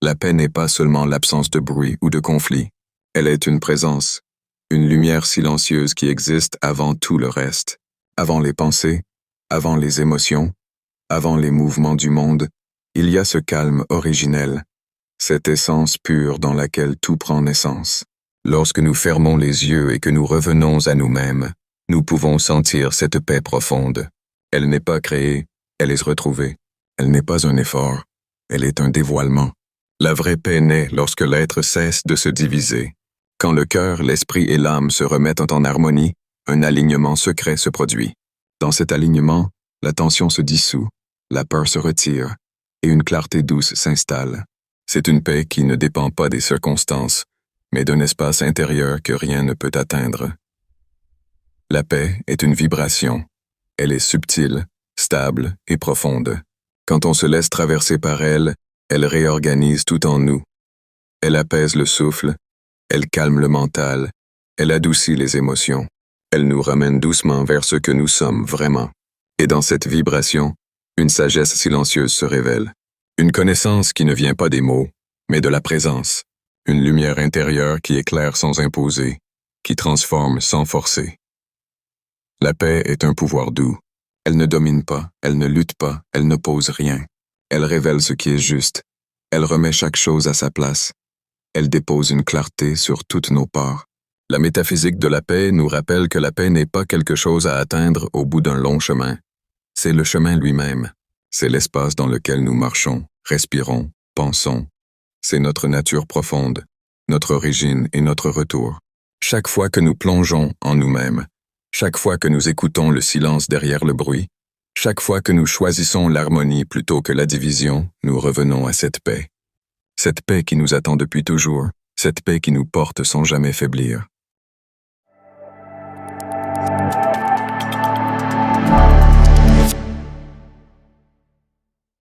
La paix n'est pas seulement l'absence de bruit ou de conflit. Elle est une présence, une lumière silencieuse qui existe avant tout le reste, avant les pensées, avant les émotions, avant les mouvements du monde. Il y a ce calme originel, cette essence pure dans laquelle tout prend naissance. Lorsque nous fermons les yeux et que nous revenons à nous-mêmes, nous pouvons sentir cette paix profonde. Elle n'est pas créée, elle est retrouvée. Elle n'est pas un effort, elle est un dévoilement. La vraie paix naît lorsque l'être cesse de se diviser. Quand le cœur, l'esprit et l'âme se remettent en harmonie, un alignement secret se produit. Dans cet alignement, la tension se dissout, la peur se retire, et une clarté douce s'installe. C'est une paix qui ne dépend pas des circonstances, mais d'un espace intérieur que rien ne peut atteindre. La paix est une vibration. Elle est subtile, stable et profonde. Quand on se laisse traverser par elle, elle réorganise tout en nous. Elle apaise le souffle, elle calme le mental, elle adoucit les émotions. Elle nous ramène doucement vers ce que nous sommes vraiment. Et dans cette vibration, une sagesse silencieuse se révèle. Une connaissance qui ne vient pas des mots, mais de la présence. Une lumière intérieure qui éclaire sans imposer, qui transforme sans forcer. La paix est un pouvoir doux. Elle ne domine pas, elle ne lutte pas, elle n'oppose rien. Elle révèle ce qui est juste. Elle remet chaque chose à sa place. Elle dépose une clarté sur toutes nos parts. La métaphysique de la paix nous rappelle que la paix n'est pas quelque chose à atteindre au bout d'un long chemin. C'est le chemin lui-même. C'est l'espace dans lequel nous marchons, respirons, pensons. C'est notre nature profonde, notre origine et notre retour. Chaque fois que nous plongeons en nous-mêmes, chaque fois que nous écoutons le silence derrière le bruit, chaque fois que nous choisissons l'harmonie plutôt que la division, nous revenons à cette paix. Cette paix qui nous attend depuis toujours, cette paix qui nous porte sans jamais faiblir.